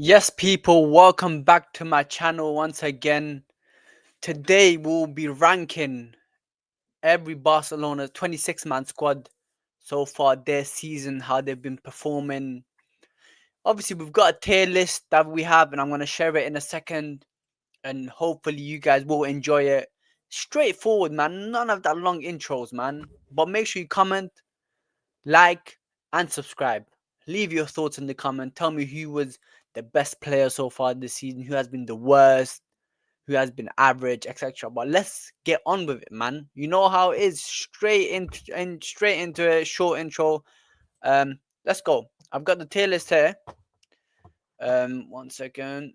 Yes, people, welcome back to my channel once again. Today we'll be ranking every Barcelona 26-man squad so far this season, how they've been performing. Obviously, we've got a tier list that we have, and I'm going to share it in a second, and hopefully, you guys will enjoy it. Straightforward, man. None of that long intros, man. But make sure you comment, like, and subscribe. Leave your thoughts in the comment. Tell me who was the best player so far this season, who has been the worst, who has been average, etc. But let's get on with it, man. You know how it is. Straight into a short intro. Let's go. I've got the tier list here. One second.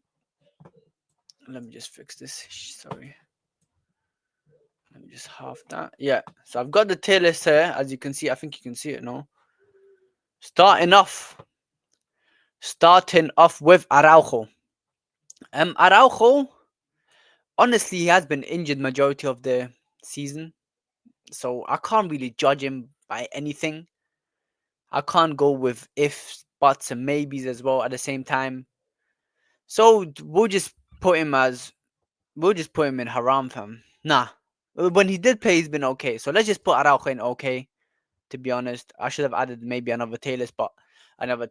Let me just fix this. Sorry. Let me just half that. Yeah. So I've got the tier list here. As you can see, I think you can see it now. Starting off. Starting off with Araujo. Araujo, honestly, he has been injured majority of the season, so I can't really judge him by anything. I can't go with ifs, buts, and maybes as well at the same time. So we'll just put him in Haram fam. Nah, when he did play, he's been okay. So let's just put Araujo in okay. To be honest, I should have added maybe another tier list, but another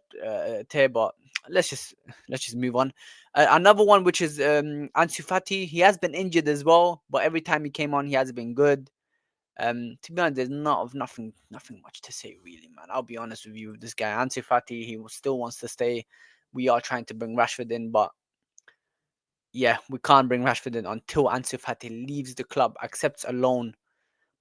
tier. But let's just let's just move on. Another one which is Ansu Fati. He has been injured as well, but every time he came on, he has been good. To be honest, there's nothing much to say really, man. I'll be honest with you. This guy Ansu Fati, still wants to stay. We are trying to bring Rashford in, but yeah, we can't bring Rashford in until Ansu Fati leaves the club, accepts a loan.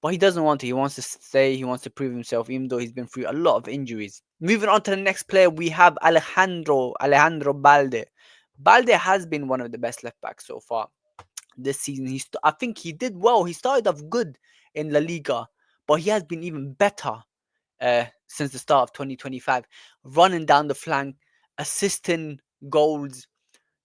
But he doesn't want to. He wants to stay. He wants to prove himself, even though he's been through a lot of injuries. Moving on to the next player, we have Alejandro Balde. Balde has been one of the best left backs so far this season. I think he did well. He started off good in La Liga, but he has been even better since the start of 2025, running down the flank, assisting goals,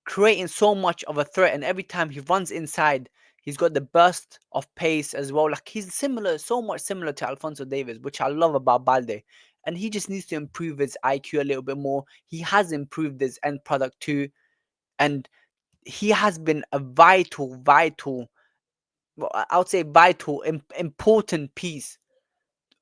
creating so much of a threat. And every time he runs inside, he's got the burst of pace as well. Like he's similar, so much similar to Alfonso Davies, which I love about Balde. And he just needs to improve his IQ a little bit more. He has improved his end product too, and he has been a vital, well, I would say vital, important piece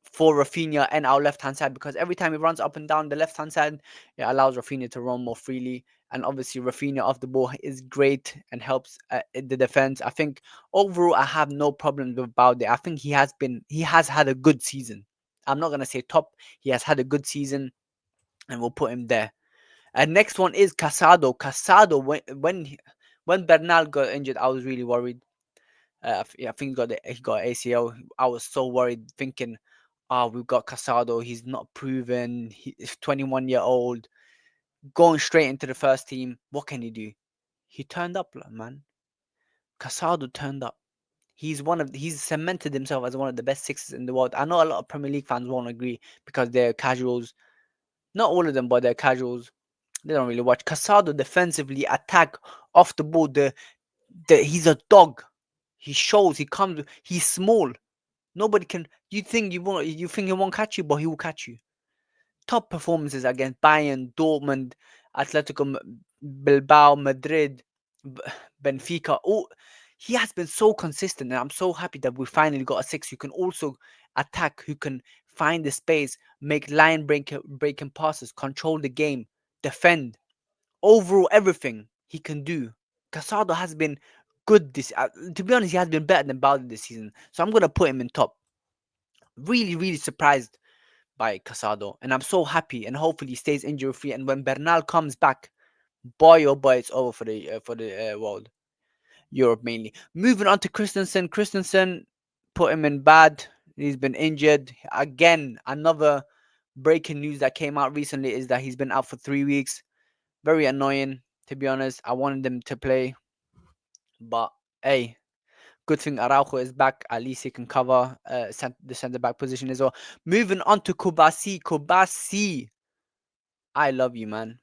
for Rafinha and our left hand side, because every time he runs up and down the left hand side, it allows Rafinha to run more freely. And obviously, Rafinha off the ball is great and helps in the defense. I think overall, I have no problems with Balde. I think he has had a good season. I'm not gonna say top. He has had a good season, and we'll put him there. And next one is Casado. Casado, when Bernal got injured, I was really worried. I think he got ACL. I was so worried, thinking, "Ah, we've got Casado. He's not proven. He's 21-year old, going straight into the first team. What can he do?" He turned up, man. Casado turned up. He's cemented himself as one of the best sixes in the world. I know a lot of Premier League fans won't agree because they're casuals. Not all of them, but they're casuals. They don't really watch. Casado defensively attack off the ball. He's a dog. He shows. He comes. He's small. Nobody can. You think he won't catch you, but he will catch you. Top performances against Bayern, Dortmund, Atletico Bilbao, Madrid, Benfica. Oh, he has been so consistent, and I'm so happy that we finally got a six who can also attack, who can find the space, make breaking passes, control the game, defend. Overall, everything he can do. Casado has been good this. To be honest, he has been better than Balde this season. So I'm gonna put him in top. Really surprised by Casado, and I'm so happy. And hopefully, he stays injury free. And when Bernal comes back, boy oh boy, it's over for the world, Europe mainly. Moving on to Christensen. Christensen, put him in bad. He's been injured again. Another breaking news that came out recently is that he's been out for 3 weeks. Very annoying, to be honest. I wanted him to play, but hey, good thing Araujo is back. At least he can cover the centre back position as well. Moving on to Kubasi. Kubasi, I love you, man.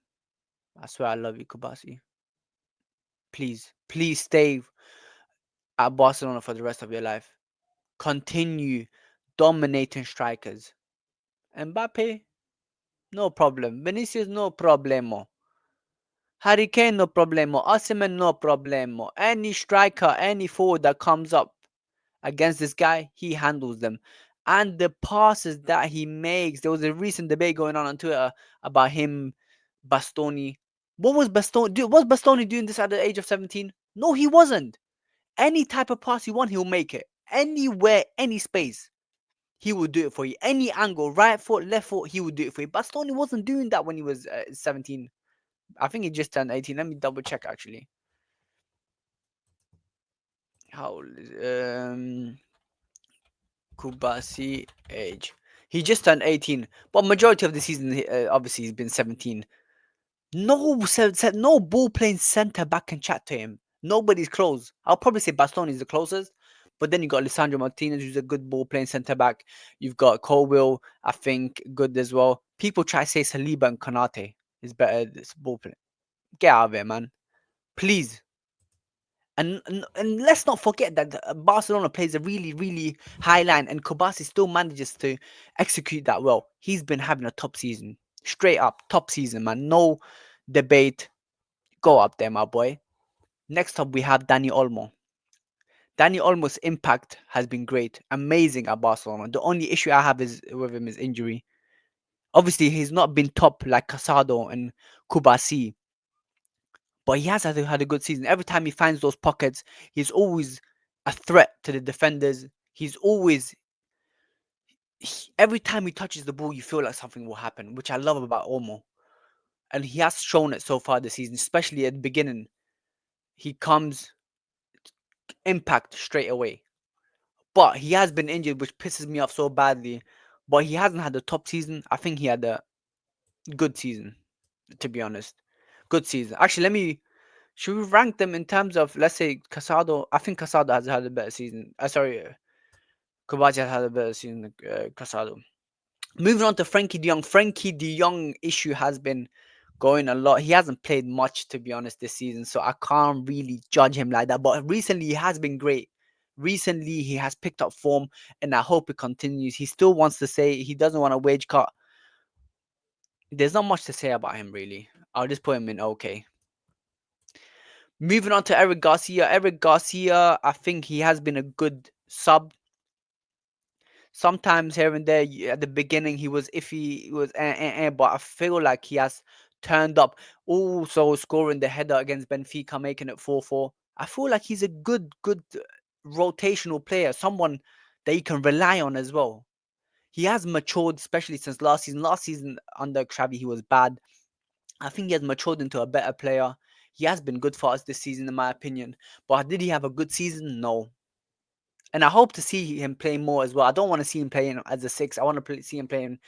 I swear I love you, Kubasi. Please stay at Barcelona for the rest of your life. Continue dominating strikers. Mbappe, no problem. Vinicius, no problemo. Harry Kane, no problemo. Osimhen, no problemo. Any striker, any forward that comes up against this guy, he handles them. And the passes that he makes, there was a recent debate going on Twitter about him, Bastoni. What was Bastoni doing this at the age of 17? No, he wasn't. Any type of pass you want, he'll make it. Anywhere, any space, he will do it for you. Any angle, right foot, left foot, he would do it for you. Bastoni wasn't doing that when he was 17. I think he just turned 18. Let me double check actually. How old is Kubasi age? He just turned 18, but majority of the season, obviously, he's been 17. No ball playing centre back can chat to him. Nobody's close. I'll probably say Bastoni is the closest, but then you got Lisandro Martinez, who's a good ball playing centre back. You've got Colwill, I think, good as well. People try to say Saliba and Konate is better this ball playing. Get out of it, man. Please. And let's not forget that Barcelona plays a really, really high line, and Kobasi still manages to execute that well. He's been having a top season. Straight up, top season, man. No debate. Go up there, my boy. Next up, we have Dani Olmo. Dani Olmo's impact has been great, amazing at Barcelona. The only issue I have is with him is injury. Obviously, he's not been top like Casado and Kubasi, but he has had a good season. Every time he finds those pockets, he's always a threat to the defenders. He's always every time he touches the ball, you feel like something will happen, which I love about Olmo. And he has shown it so far this season, especially at the beginning. He comes impact straight away. But he has been injured, which pisses me off so badly. But he hasn't had a top season. I think he had a good season, to be honest. Good season. Actually, should we rank them in terms of, let's say, Casado? I think Casado has had a better season. Sorry, Kovacic has had a better season than Casado. Moving on to Frankie de Jong. Frankie de Jong issue has been going a lot. He hasn't played much, to be honest, this season, so I can't really judge him like that. But recently, he has been great. Recently, he has picked up form, and I hope it continues. He still wants to say he doesn't want a wage cut. There's not much to say about him, really. I'll just put him in okay. Moving on to Eric Garcia. Eric Garcia, I think he has been a good sub. Sometimes here and there, at the beginning, he was iffy. He was but I feel like he has turned up. Also scoring the header against Benfica, making it 4-4. I feel like he's a good rotational player, someone that you can rely on as well. He has matured, especially since last season. Last season under Xavi, he was bad. I think he has matured into a better player. He has been good for us this season, in my opinion. But did he have a good season? No. And I hope to see him play more as well. I don't want to see him playing as a six. I want to see him playing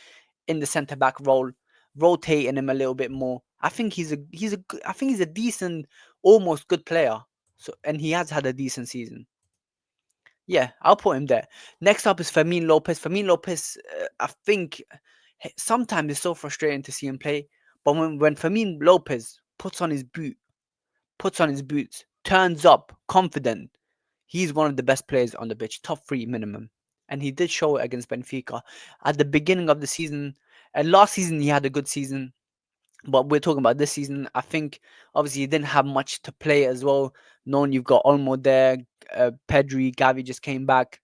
in the centre back role, rotating him a little bit more. I think I think he's a decent, almost good player. So and he has had a decent season. Yeah, I'll put him there. Next up is Fermin Lopez. Fermin Lopez, I think sometimes it's so frustrating to see him play. But when Fermin Lopez puts on his boots, turns up confident, he's one of the best players on the pitch, top three minimum. And he did show it against Benfica at the beginning of the season. And last season he had a good season, but we're talking about this season. I think obviously he didn't have much to play as well. Knowing you've got Olmo there, Pedri, Gavi just came back.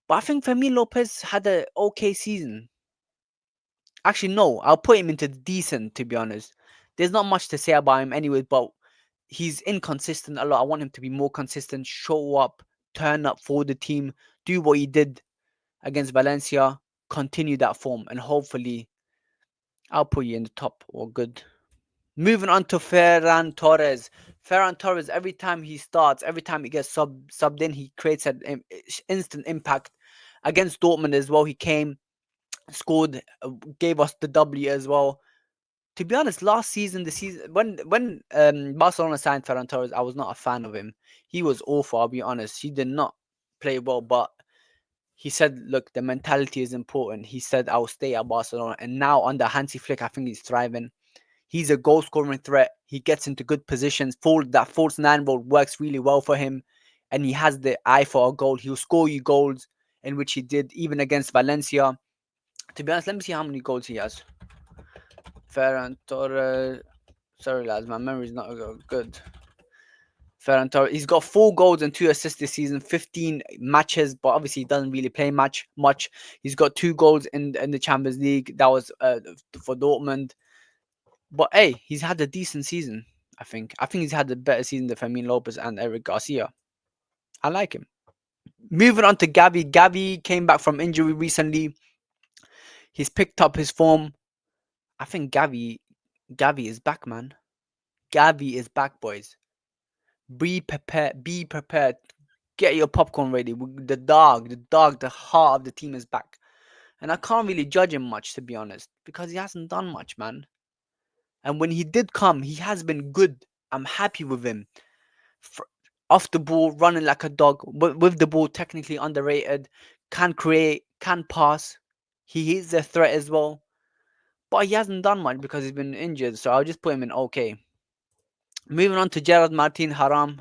But I think Fermin Lopez had a okay season. Actually, no, I'll put him into decent, to be honest. There's not much to say about him anyway, but he's inconsistent a lot. I want him to be more consistent, show up, turn up for the team, do what he did against Valencia, continue that form, and hopefully I'll put you in the top or good. Moving on to Ferran Torres. Ferran Torres, every time he starts, every time he gets subbed in, he creates an instant impact. Against Dortmund as well, he came, scored, gave us the W as well. To be honest, last season, the season when Barcelona signed Ferran Torres, I was not a fan of him. He was awful. I'll be honest. He did not play well, but he said, "Look, the mentality is important." He said, "I'll stay at Barcelona." And now under Hansi Flick, I think he's thriving. He's a goal scoring threat. He gets into good positions. That false nine role works really well for him, and he has the eye for a goal. He'll score you goals, in which he did even against Valencia. To be honest, let me see how many goals he has. Ferran Torres. Sorry, lads, my memory's not good. Ferran Torres, he's got 4 goals and 2 assists this season, 15 matches, but obviously he doesn't really play much. He's got 2 goals in the Champions League. That was for Dortmund. But hey, he's had a decent season. I think he's had a better season than Fermin Lopez and Eric Garcia. I like him. Moving on to Gavi. Gavi came back from injury recently. He's picked up his form. I think Gavi is back, man. Gavi is back, boys. Be prepared. Be prepared. Get your popcorn ready. The heart of the team is back. And I can't really judge him much, to be honest, because he hasn't done much, man. And when he did come, he has been good. I'm happy with him. Off the ball, running like a dog. With the ball, technically underrated. Can create, can pass. He is a threat as well. But he hasn't done much because he's been injured. So I'll just put him in okay. Moving on to Gerard Martin, haram.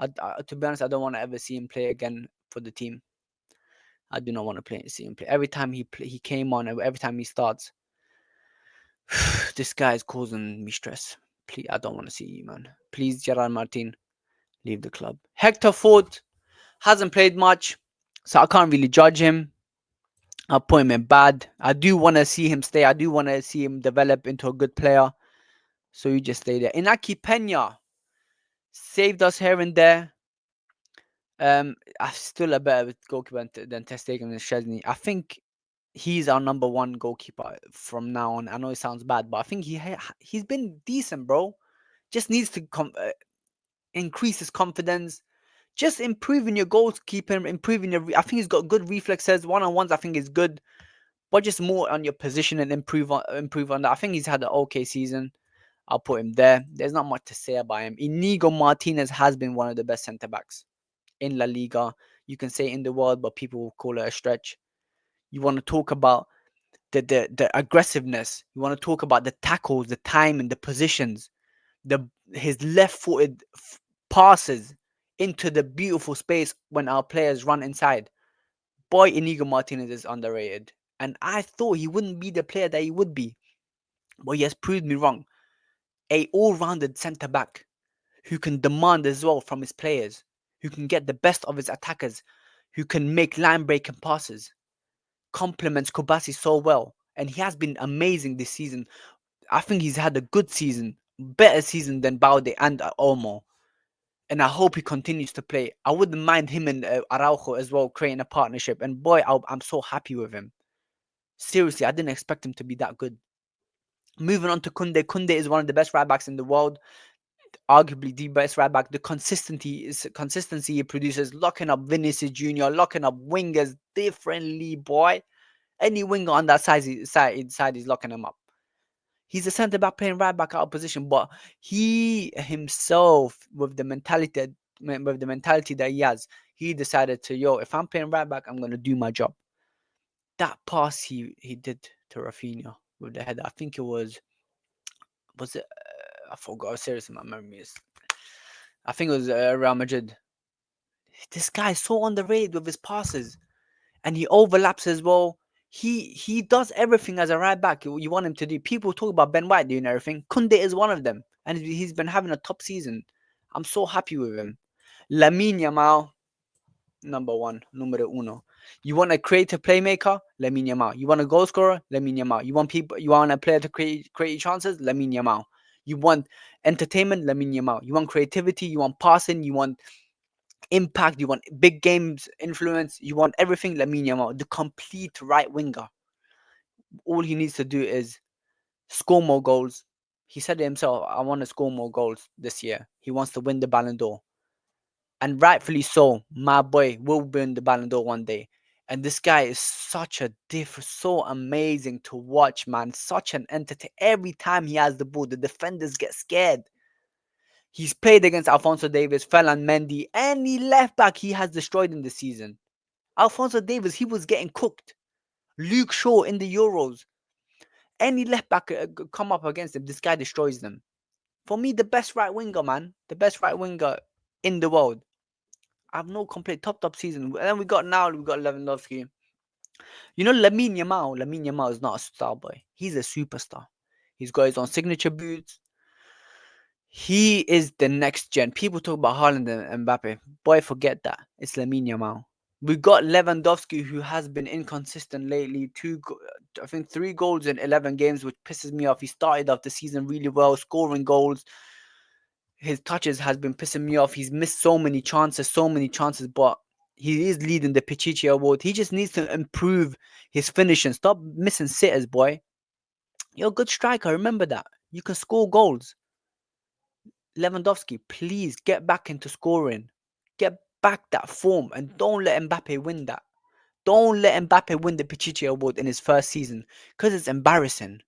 To be honest, I don't want to ever see him play again for the team. I do not want to see him play. Every time he came on, every time he starts, this guy is causing me stress. Please, I don't want to see you, man. Please, Gerard Martin, leave the club. Hector Ford hasn't played much, so I can't really judge him. I'll put him in bad. I do want to see him stay. I do want to see him develop into a good player. So you just stay there. Inaki Pena saved us here and there. I'm still a better goalkeeper than Ter Stegen and Szczesny. I think he's our number one goalkeeper from now on. I know it sounds bad, but I think he's been decent, bro. Just needs to increase his confidence. Just improving your goalkeeping, improving your. I think he's got good reflexes. One-on-ones, I think is good, but just more on your position and improve on that. I think he's had an okay season. I'll put him there. There's not much to say about him. Inigo Martinez has been one of the best centre backs in La Liga. You can say in the world, but people will call it a stretch. You want to talk about the aggressiveness. You want to talk about the tackles, the time and the positions, the his left-footed passes into the beautiful space when our players run inside. Boy, Inigo Martinez is underrated, and I thought he wouldn't be the player that he would be, but he has proved me wrong. A all-rounded centre back who can demand as well from his players, who can get the best of his attackers, who can make line-breaking passes, complements Kobasi so well, and he has been amazing this season. I think he's had a good season, better season than Baude and Olmo, and I hope he continues to play. I wouldn't mind him and Araujo as well creating a partnership, and boy, I'm so happy with him. Seriously, I didn't expect him to be that good. Moving on to Kunde. Kunde is one of the best right backs in the world, arguably the best right back. The consistency he produces, locking up Vinicius Junior, locking up wingers differently, boy. Any winger on that side, he's locking him up. He's a centre back playing right back out of position, but he himself, with the mentality that he has, he decided to, if I'm playing right back, I'm gonna do my job. That pass he did to Rafinha with the header, I think it was it? I forgot. Seriously, my memory is. I think it was Real Madrid. This guy is so underrated with his passes, and he overlaps as well. He does everything as a right back you want him to do. People talk about Ben White doing everything. Kunde is one of them, and he's been having a top season. I'm so happy with him. Lamine Yamal, number one, numero uno. You want a creative playmaker? Lamine Yamal. You want a goal scorer? Lamine Yamal. You want people? You want a player to create chances? Lamine Yamal. You want entertainment? Lamine Yamal. You want creativity? You want passing? You want impact? You want big games influence? You want everything? Lamine Yamal, the complete right winger. All he needs to do is score more goals. He said it himself, I want to score more goals this year. He wants to win the Ballon d'Or. And rightfully so. My boy will win the Ballon d'Or one day. And this guy is such a so amazing to watch, man. Such an entertainer. Every time he has the ball, the defenders get scared. He's played against Alphonso Davies, Ferland Mendy, any left back he has destroyed in the season. Alphonso Davies, he was getting cooked. Luke Shaw in the Euros. Any left back come up against him, this guy destroys them. For me, the best right winger, man. The best right winger in the world. I have no complaint. Top season. And then we got Lewandowski. You know, Lamine Yamal is not a star boy. He's a superstar. He's got his own signature boots. He is the next gen. People talk about Haaland and Mbappe. Boy, forget that. It's Lamine Yamal. We got Lewandowski, who has been inconsistent lately. I think 3 goals in 11 games, which pisses me off. He started off the season really well, scoring goals. His touches has been pissing me off. He's missed so many chances, but he is leading the Pichichi Award. He just needs to improve his finishing. Stop missing sitters, boy. You're a good striker. Remember that. You can score goals. Lewandowski, please get back into scoring. Get back that form and don't let Mbappe win that. Don't let Mbappe win the Pichichi Award in his first season because it's embarrassing.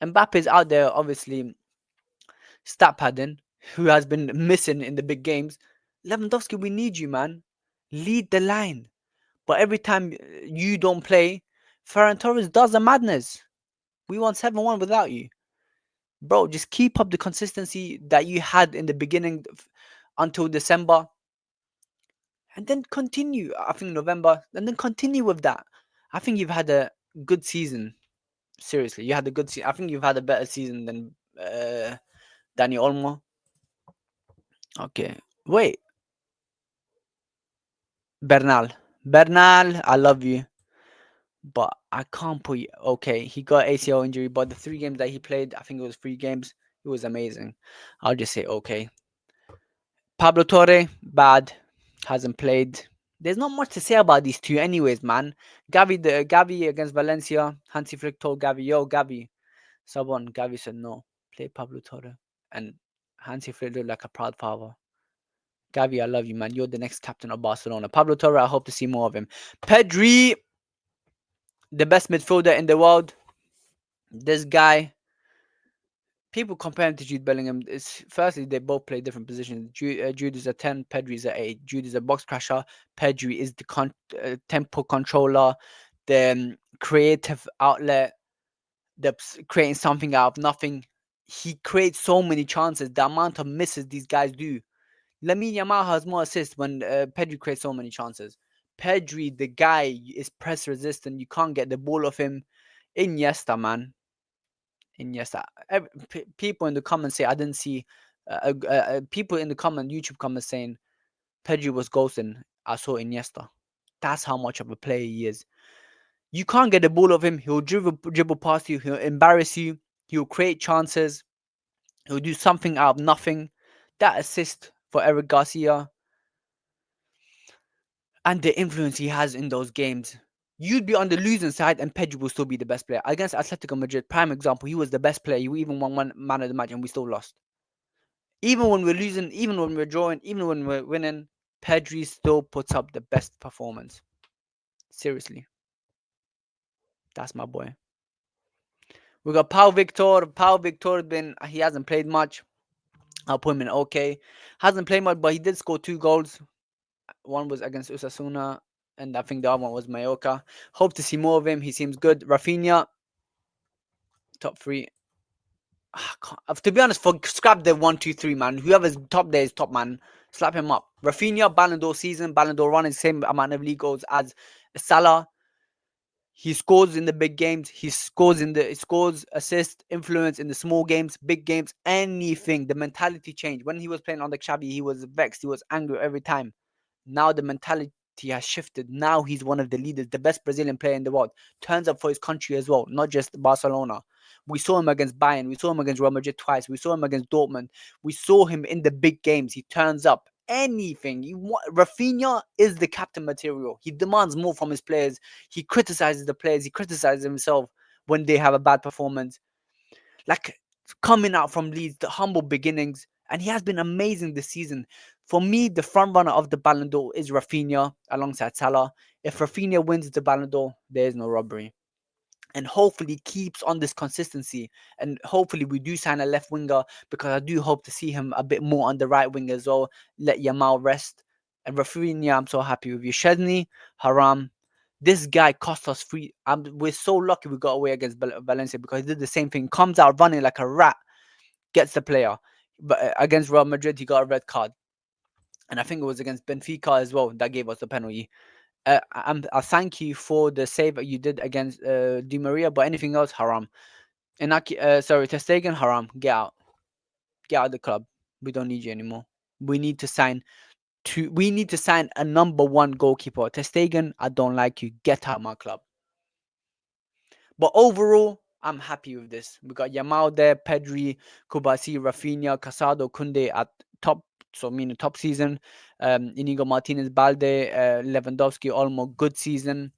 Mbappe's out there, obviously, stat padding, who has been missing in the big games. Lewandowski, we need you, man. Lead the line. But every time you don't play, Ferran Torres does a madness. We won 7-1 without you. Bro, just keep up the consistency that you had in the beginning until December. And then continue, I think, November. And then continue with that. I think you've had a good season. Seriously, you had a good season. I think you've had a better season than Danny Olmo. Okay. Wait. Bernal. Bernal, I love you. But I can't put you. Okay, he got ACL injury, but the 3 games that he played, I think it was 3 games. It was amazing. I'll just say okay. Pablo Torre, bad. Hasn't played. There's not much to say about these two, anyways, man. Gavi against Valencia. Hansi Flick told Gavi, "Yo, Gavi, sub on." Gavi said, "No, play Pablo Torre." And Hansi Flick looked like a proud father. Gavi, I love you, man. You're the next captain of Barcelona. Pablo Torre, I hope to see more of him. Pedri, the best midfielder in the world. This guy, people compare him to Jude Bellingham. It's firstly they both play different positions. Jude is a 10, Pedri is a 8. Jude is a box crasher. Pedri is the tempo controller, the creative outlet, the creating something out of nothing. He creates so many chances. The amount of misses these guys do. Lamine Yamal has more assists when Pedri creates so many chances. Pedri, the guy, is press resistant. You can't get the ball off him. Iniesta, man. Iniesta. People in the comments say I didn't see. People in the YouTube comments saying Pedri was ghosting. I saw Iniesta. That's how much of a player he is. You can't get the ball off him. He'll dribble past you. He'll embarrass you. He'll create chances. He'll do something out of nothing. That assist for Eric Garcia and the influence he has in those games. You'd be on the losing side and Pedri will still be the best player. Against Atletico Madrid, prime example, he was the best player. You even won one man of the match and we still lost. Even when we're losing, even when we're drawing, even when we're winning, Pedri still puts up the best performance. Seriously. That's my boy. We got Pau Victor. Pau Victor he hasn't played much. I'll put him in okay. Hasn't played much, but he did score 2 goals. One was against Osasuna, and I think the other one was Mallorca. Hope to see more of him. He seems good. Rafinha, top 3. To be honest, scrap the 1, 2, 3, man. Whoever's top there is top, man. Slap him up. Rafinha, Ballon d'Or season, Ballon d'Or running, same amount of league goals as Salah. He scores in the big games. He scores assist, influence in the small games, big games, anything. The mentality changed. When he was playing on the Xavi, he was vexed. He was angry every time. Now the mentality has shifted. Now he's one of the leaders, the best Brazilian player in the world. Turns up for his country as well, not just Barcelona. We saw him against Bayern. We saw him against Real Madrid twice. We saw him against Dortmund. We saw him in the big games. He turns up. Anything. Rafinha is the captain material. He demands more from his players. He criticizes the players. He criticizes himself when they have a bad performance. Like coming out from Leeds, the humble beginnings, and he has been amazing this season. For me, the front runner of the Ballon d'Or is Rafinha alongside Salah. If Rafinha wins the Ballon d'Or, there is no robbery. And hopefully keeps on this consistency. And hopefully we do sign a left winger because I do hope to see him a bit more on the right wing as well. Let Yamal rest. And Rafinha, I'm so happy with you. Chesney, Haram. This guy cost us free. We're so lucky we got away against Valencia because he did the same thing. Comes out running like a rat, gets the player. But against Real Madrid, he got a red card. And I think it was against Benfica as well that gave us the penalty. I thank you for the save you did against Di Maria, but anything else, haram. Ter Stegen, haram. Get out. get out of the club. We don't need you anymore. We need to sign we need to sign a number one goalkeeper. Ter Stegen, I don't like you. Get out of my club. But overall, I'm happy with this. We got Yamal there, Pedri, Kubasi, Rafinha, Casado, Kunde at top. So meaning top season. Inigo Martinez, Balde, Lewandowski, Olmo, good season.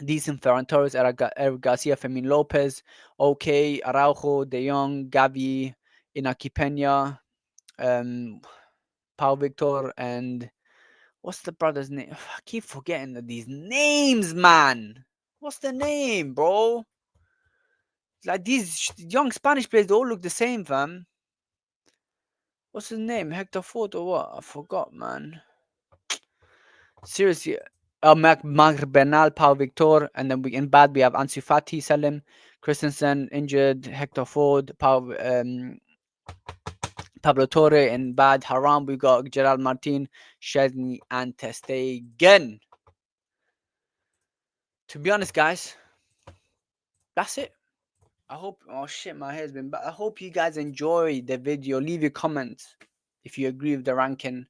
Decent Ferran Torres, Eric Garcia, Fermin Lopez, okay, Araujo, De Jong, Gavi, Inaki Pena, um, Pau Victor, and what's the brother's name? I keep forgetting these names, man. What's the name, bro? Like these young Spanish players, they all look the same, fam. What's his name? Hector Ford or what? I forgot, man. Seriously. Marc Bernal, Pau Victor, and then in bad we have Ansu Fati, Salim, Christensen injured, Hector Ford, Pablo Torre in bad. Haram, we got Gerald Martin, Chesney, and Ter Stegen. To be honest, guys, that's it. I hope. Oh shit, my hair's been back. I hope you guys enjoy the video. Leave your comments if you agree with the ranking.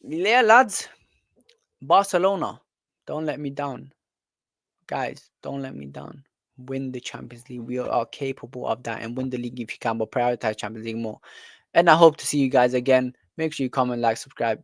Yeah, lads. Barcelona, don't let me down. Guys, don't let me down. Win the Champions League. We are capable of that, and win the league if you can, but prioritize Champions League more. And I hope to see you guys again. Make sure you comment, like, subscribe.